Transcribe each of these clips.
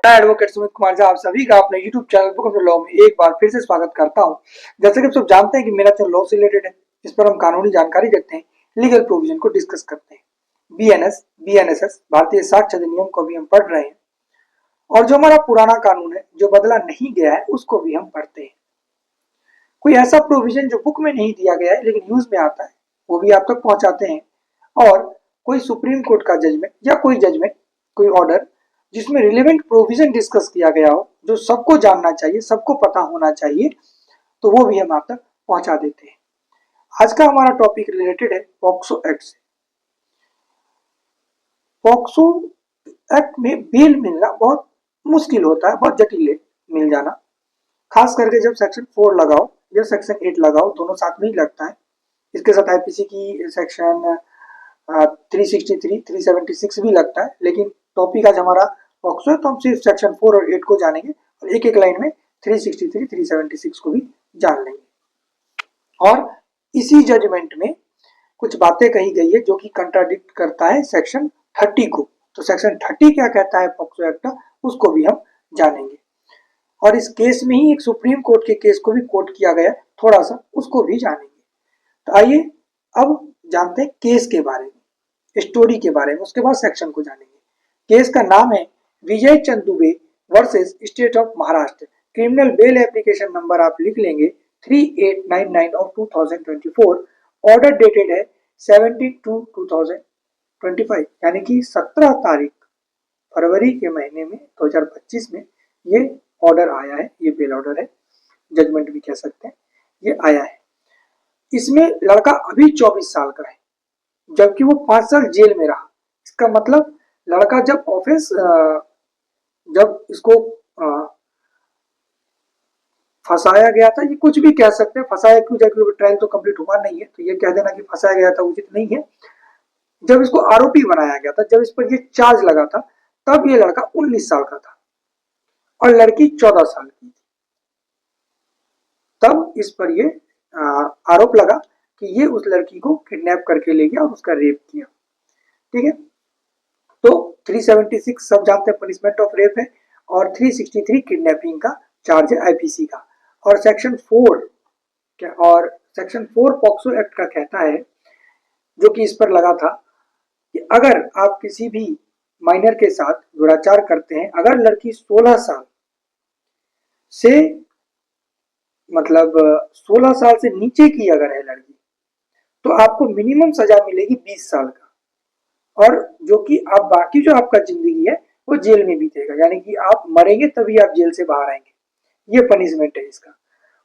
मैं एडवोकेट सुमित कुमार झा आप सभी का अपने YouTube channel book of law में एक बार फिर से स्वागत करता हूं। जैसे कि आप सब जानते हैं कि मेरा चैनल लॉ से रिलेटेड है। इस पर हम कानूनी जानकारी देते हैं, लीगल प्रोविजन को डिस्कस करते हैं। बीएनएस, बीएनएसएस भारतीय साक्ष्य अधिनियम को भी हम पढ़ रहे हैं और जो हमारा पुराना कानून है जो बदला नहीं गया है उसको भी हम पढ़ते हैं। कोई ऐसा प्रोविजन जो बुक में नहीं दिया गया है लेकिन यूज में आता है वो भी आप तक पहुंचाते हैं। और कोई सुप्रीम कोर्ट का जजमेंट या कोई जजमेंट, कोई ऑर्डर जिसमें रिलेवेंट प्रोविजन डिस्कस किया गया हो, जो सबको जानना चाहिए, सबको पता होना चाहिए, तो वो भी हम आप तक पहुंचा देते हैं। आज का हमारा टॉपिक रिलेटेड है पॉक्सो एक्ट से। पॉक्सो एक्ट में बेल मिलना बहुत मुश्किल होता है, बहुत जटिल है मिल जाना, खास करके जब सेक्शन 4 लगाओ या सेक्शन 8 लगाओ, दोनों साथ में ही लगता है। इसके साथ आईपीसी की सेक्शन 363, 376 भी लगता है, लेकिन टॉपिक आज हमारा पॉक्सो है तो हम सिर्फ सेक्शन 4 और 8 को जानेंगे और एक एक लाइन में 363, 376 को भी जान लेंगे। और इसी जजमेंट में कुछ बातें कही गई है जो कि कंट्राडिक्ट करता है सेक्शन 30 को। तो सेक्शन 30 क्या कहता है पॉक्सो एक्ट का, उसको भी हम जानेंगे। और इस केस में ही एक सुप्रीम कोर्ट के केस को भी कोट किया गया, थोड़ा सा उसको भी जानेंगे। तो आइए अब जानते हैं केस के बारे में, स्टोरी के बारे में, उसके बाद सेक्शन को जानेंगे। केस का नाम है Vijay Chand Dubey versus state of Maharashtra. Criminal bail application number आप लिख लेंगे 3899 ऑफ 2024। ऑर्डर डेटेड है 17/2/2025, यानी कि 17 तारीख फरवरी के महीने में 2025 में ये ऑर्डर आया है। ये बेल ऑर्डर है, जजमेंट भी कह सकते हैं, ये आया है। इसमें लड़का अभी 24 साल का है जबकि वो 5 साल जेल में रहा। इसका मतलब लड़का जब ऑफिस जब इसको फंसाया गया था, ये कुछ भी कह सकते हैं, फंसाया क्यों, जबकि ट्रायल तो कंप्लीट हुआ नहीं है, तो ये कह देना कि फंसाया गया था उचित नहीं है। जब इसको आरोपी बनाया गया था, जब इस पर ये चार्ज लगा था, तब ये लड़का 19 साल का था और लड़की 14 साल की थी। तब इस पर ये आरोप लगा कि ये उस लड़की को किडनैप करके ले गया और उसका रेप किया। ठीक है, तो 376 सब जानते हैं पनिशमेंट ऑफ रेप है और 363 किडनैपिंग का चार्ज है आईपीसी का। और सेक्शन 4 क्या, और सेक्शन 4 पॉक्सो एक्ट का कहता है, जो कि इस पर लगा था, कि अगर आप किसी भी माइनर के साथ दुराचार करते हैं, अगर लड़की 16 साल से मतलब 16 साल से नीचे की अगर है लड़की, तो आपको मिनिमम सजा मिलेगी 20 साल का, और जो कि आप बाकी जो आपका जिंदगी है वो जेल में बीतेगा, यानी कि आप मरेंगे तभी आप जेल से बाहर आएंगे। ये पनिशमेंट है इसका।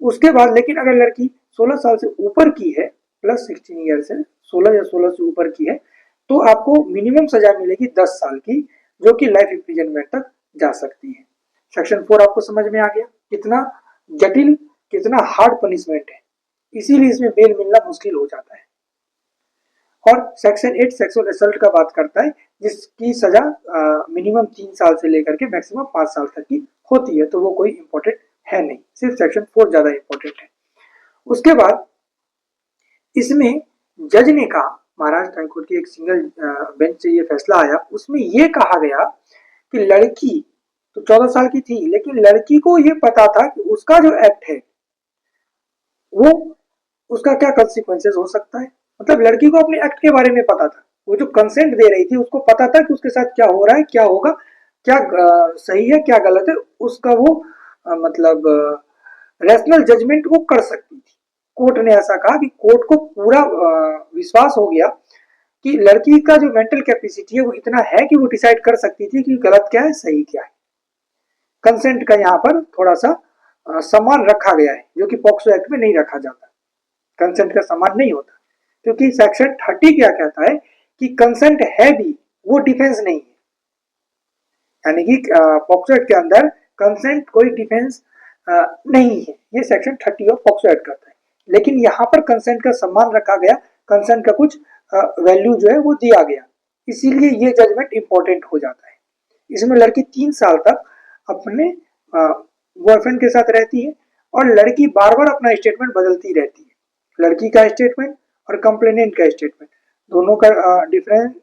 उसके बाद लेकिन अगर लड़की 16 साल से ऊपर की है, प्लस 16 ईयर से 16 या 16 से ऊपर की है, तो आपको मिनिमम सजा मिलेगी 10 साल की, जो कि लाइफ इम्प्रिजनमेंट तक जा सकती है। सेक्शन 4 आपको समझ में आ गया कितना जटिल, कितना हार्ड पनिशमेंट है, इसीलिए इसमें बेल मिलना मुश्किल हो जाता है। और सेक्शन 8 सेक्सुअल असल्ट का बात करता है, जिसकी सजा मिनिमम 3 साल से लेकर के मैक्सिमम 5 साल तक की होती है, तो वो कोई इंपॉर्टेंट है नहीं, सिर्फ सेक्शन 4 ज्यादा इंपॉर्टेंट है। उसके बाद इसमें जज ने कहा, महाराष्ट्र हाईकोर्ट की एक सिंगल बेंच से ये फैसला आया, उसमें ये कहा गया कि लड़की तो 14 साल की थी, लेकिन लड़की को ये पता था कि उसका जो एक्ट है वो उसका क्या कंसिक्वेंसेस हो सकता है। मतलब लड़की को अपने एक्ट के बारे में पता था, वो जो कंसेंट दे रही थी उसको पता था कि उसके साथ क्या हो रहा है, क्या होगा, क्या सही है, क्या गलत है, उसका वो मतलब रैशनल जजमेंट वो कर सकती थी। कोर्ट ने ऐसा कहा कि कोर्ट को पूरा विश्वास हो गया कि लड़की का जो मेंटल कैपेसिटी है वो इतना है कि वो डिसाइड कर सकती थी कि गलत क्या है, सही क्या है। कंसेंट का यहाँ पर थोड़ा सा सम्मान रखा गया है, जो कि पॉक्सो एक्ट में नहीं रखा जाता। कंसेंट का सम्मान नहीं होता, क्योंकि सेक्शन 30 क्या कहता है कि कंसेंट है भी, वो डिफेंस नहीं है। यानी कि पॉक्सो एक्ट के अंदर कंसेंट कोई डिफेंस नहीं है, ये सेक्शन 30 ऑफ पॉक्सो एक्ट करता है। लेकिन यहाँ पर कंसेंट का सम्मान रखा गया, कंसेंट का कुछ वैल्यू जो है वो दिया गया, इसीलिए ये जजमेंट इंपॉर्टेंट हो जाता है। इसमें लड़की 3 साल तक अपने बॉयफ्रेंड के साथ रहती है और लड़की बार बार अपना स्टेटमेंट बदलती रहती है। लड़की का स्टेटमेंट और कंप्लेनेंट का स्टेटमेंट दोनों का डिफरेंट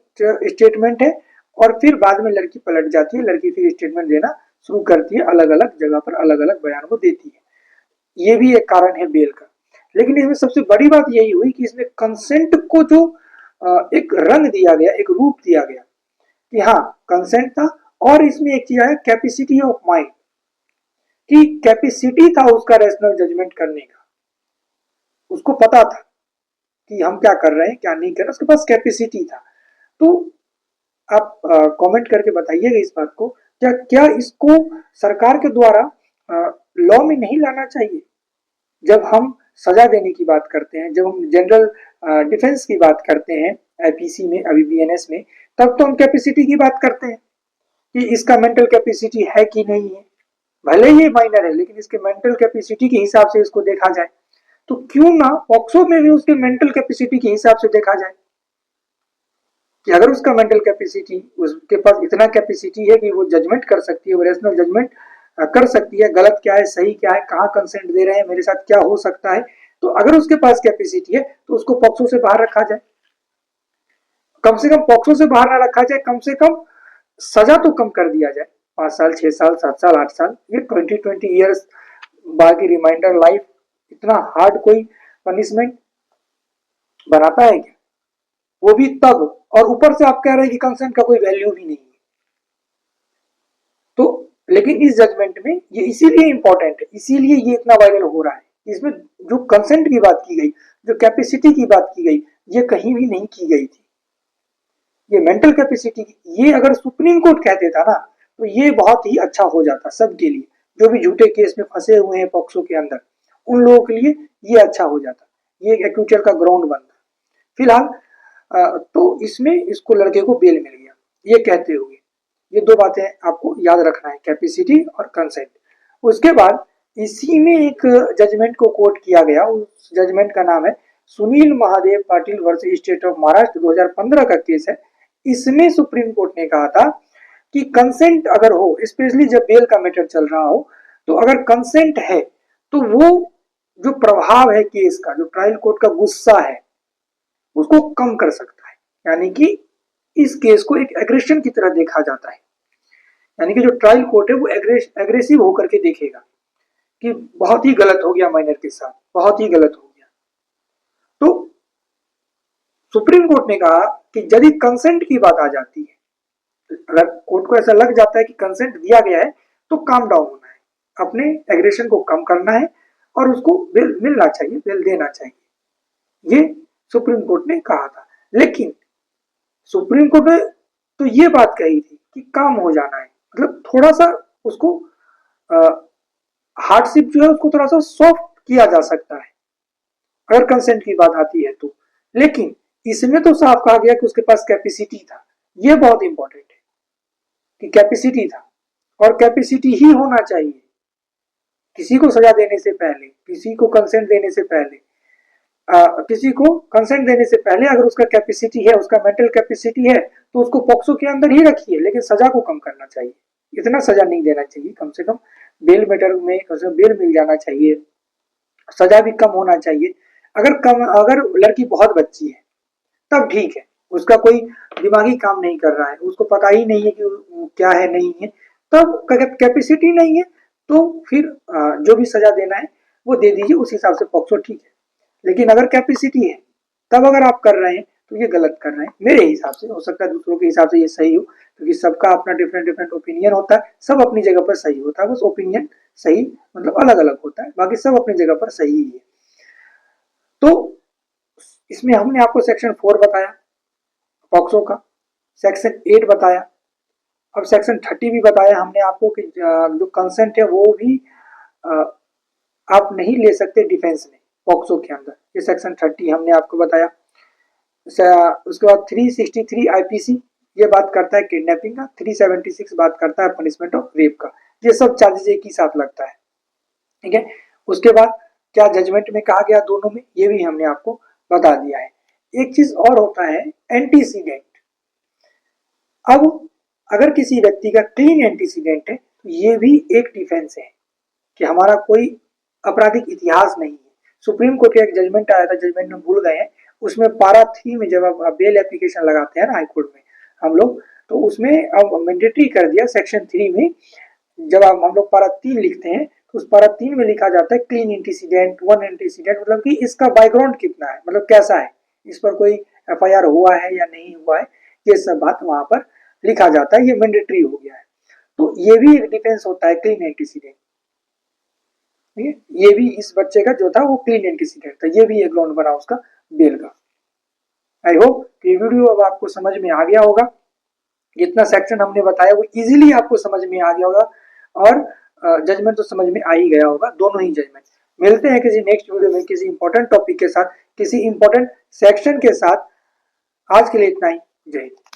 स्टेटमेंट है, और फिर बाद में लड़की पलट जाती है, लड़की फिर स्टेटमेंट देना शुरू करती है, अलग अलग जगह पर अलग अलग बयान को देती है। ये भी एक कारण है बेल का। लेकिन इसमें सबसे बड़ी बात यही हुई कि इसमें कंसेंट को जो एक रंग दिया गया, एक रूप दिया गया कि हाँ कंसेंट था। और इसमें एक चीज है कैपेसिटी ऑफ माइंड, कि कैपेसिटी था उसका रैशनल जजमेंट करने का, उसको पता था कि हम क्या कर रहे हैं क्या नहीं कर रहे, उसके पास कैपेसिटी था। तो आप कमेंट करके बताइएगा इस बात को, क्या क्या इसको सरकार के द्वारा लॉ में नहीं लाना चाहिए? जब हम सजा देने की बात करते हैं, जब हम जनरल डिफेंस की बात करते हैं आईपीसी में, अभी बीएनएस में, तब तो हम कैपेसिटी की बात करते हैं कि इसका मेंटल कैपेसिटी है कि नहीं है। भले ही माइनर है लेकिन इसके मेंटल कैपेसिटी के हिसाब से इसको देखा जाए। तो क्यों ना पॉक्सो में भी उसके मेंटल कैपेसिटी के हिसाब से देखा जाए कि अगर उसका मेंटल कैपेसिटी, उसके पास इतना कैपेसिटी है कि वो जजमेंट कर सकती है, वो रेशनल जजमेंट कर सकती है, गलत क्या है सही क्या है, कहाँ कंसेंट दे रहे हैं, मेरे साथ क्या हो सकता है, तो अगर उसके पास कैपेसिटी है तो उसको पॉक्सो से बाहर रखा जाए। कम से कम पॉक्सो से बाहर ना रखा जाए, कम से कम सजा तो कम कर दिया जाए, 5 साल 6 साल 7 साल 8 साल, ये 20 ईयर्स बाकी रिमाइंडर लाइफ, इतना हार्ड कोई पनिशमेंट बनाता है क्या? वो भी तब, और ऊपर से आप कह रहे हैं कि कंसेंट का कोई वैल्यू भी नहीं है। तो लेकिन इस जजमेंट में ये इसीलिए इंपॉर्टेंट है, इसीलिए ये इतना वायरल हो रहा है। इसमें जो कंसेंट की बात की गई, जो कैपेसिटी की बात की गई, ये कहीं भी नहीं की गई थी। ये मेंटल कैपेसिटी की, ये अगर सुप्रीम कोर्ट कह देता ना तो ये बहुत ही अच्छा हो जाता सबके लिए, जो भी झूठे केस में फंसे हुए हैं पॉक्सो के अंदर, उन लोगों के लिए ये अच्छा हो जाता, ये एक एक्यूचर का ग्राउंड बनता। फिलहाल तो इसमें इसको लड़के को बेल मिल गया, ये कहते हुए ये दो बातें आपको याद रखना है, कैपेसिटी और कंसेंट। उसके बाद इसी में एक जजमेंट को कोट किया गया, उस जजमेंट का नाम है Sunil Mahadev Patil versus state of Maharashtra, 2015 का केस है। इसमें सुप्रीम कोर्ट ने कहा था कि कंसेंट अगर हो, स्पेशली जब बेल का मैटर चल रहा हो, तो अगर कंसेंट है तो वो जो प्रभाव है केस का, जो ट्रायल कोर्ट का गुस्सा है, उसको कम कर सकता है। यानी कि इस केस को एक एग्रेशन की तरह देखा जाता है, यानी कि जो ट्रायल कोर्ट है वो एग्रेसिव होकर के देखेगा कि बहुत ही गलत हो गया माइनर के साथ, बहुत ही गलत हो गया। तो सुप्रीम कोर्ट ने कहा कि यदि कंसेंट की बात आ जाती है, अगर कोर्ट को ऐसा लग जाता है कि कंसेंट दिया गया है, तो काम डाउन होना है, अपने एग्रेशन को कम करना है और उसको बेल मिलना चाहिए, बेल देना चाहिए, ये सुप्रीम कोर्ट ने कहा था। लेकिन सुप्रीम कोर्ट ने तो ये बात कही थी कि काम हो जाना है, मतलब थोड़ा सा उसको हार्डशिप जो है उसको थोड़ा सा सॉफ्ट किया जा सकता है अगर कंसेंट की बात आती है तो। लेकिन इसमें तो साफ कहा गया कि उसके पास कैपेसिटी था, ये बहुत इंपॉर्टेंट है कि कैपेसिटी था, और कैपेसिटी ही होना चाहिए किसी को सजा देने से पहले, किसी को कंसेंट देने से पहले, किसी को कंसेंट देने से पहले अगर उसका कैपेसिटी है, उसका मेंटल कैपेसिटी है, तो उसको पॉक्सो के अंदर ही रखिए, लेकिन सजा को कम करना चाहिए, इतना सजा नहीं देना चाहिए, कम से कम बेल मैटर में कम से कम बेल मिल जाना चाहिए, सजा भी कम होना चाहिए। अगर लड़की बहुत बच्ची है तब ठीक है, उसका कोई दिमागी काम नहीं कर रहा है, उसको पता ही नहीं है कि क्या है नहीं है, तब कैपेसिटी नहीं है तो फिर जो भी सजा देना है वो दे दीजिए, उस हिसाब से पॉक्सो ठीक है। लेकिन अगर कैपेसिटी है तब अगर आप कर रहे हैं तो ये गलत कर रहे हैं मेरे हिसाब से। हो सकता है दूसरों के हिसाब से ये सही हो, क्योंकि सबका अपना डिफरेंट डिफरेंट ओपिनियन होता है, सब अपनी जगह पर सही होता है, बस ओपिनियन सही मतलब अलग अलग होता है, बाकी सब अपनी जगह पर सही ही है। तो इसमें हमने आपको सेक्शन 4 बताया पॉक्सो का, सेक्शन 8 बताया, अब सेक्शन 30 भी बताया हमने आपको कि जो कंसेंट है वो भी आप नहीं ले सकते डिफेंस में पॉक्सो के अंदर, ये सेक्शन 30 हमने आपको बताया। उसके बाद 363 आईपीसी ये बात करता है किडनैपिंग का, 376 बात करता है पनिशमेंट ऑफ रेप का, ये सब चार्जेस एक ही साथ लगता है, ठीक है। उसके बाद क्या जजमेंट में कहा गया दोनों में, ये भी हमने आपको बता दिया है। एक चीज और होता है एंटीसीडेंट। अब अगर किसी व्यक्ति का क्लीन एंटीसीडेंट है तो ये भी एक डिफेंस है कि हमारा कोई आपराधिक इतिहास नहीं है। सुप्रीम कोर्ट का एक जजमेंट आया था, जजमेंट में भूल गए हैं, उसमें पारा 3 में जब आप बेल एप्लीकेशन लगाते हैं ना हाई कोर्ट में हम लोग, तो उसमें अब मैंडेटरी कर दिया सेक्शन 3 में जब हम लोग पारा 3 लिखते हैं तो उस पारा 3 में लिखा जाता है क्लीन एंटीसीडेंट, 1 एंटीसीडेंट, मतलब कि इसका बैकग्राउंड कितना है, मतलब कैसा है, इस पर कोई एफआईआर हुआ है या नहीं हुआ है, ये सब बात वहां पर लिखा जाता है। ये मैंडेटरी हो गया है। तो ये भी एक डिफेंस होता है क्लीन एंटीसीडेंट। ये भी इस बच्चे का जो था वो क्लीन एंटीसीडेंट था, ये भी एक ग्राउंड बना उसका बेल का। आई होप ये वीडियो अब आपको समझ में आ गया होगा। जितना सेक्शन हमने बताया वो इजीली आपको समझ में आ गया होगा, और जजमेंट तो समझ में आ ही गया होगा, दोनों ही जजमेंट। मिलते हैं किसी नेक्स्ट वीडियो में किसी इंपॉर्टेंट टॉपिक के साथ, किसी इंपॉर्टेंट सेक्शन के साथ। आज के लिए इतना ही। जय हिंद।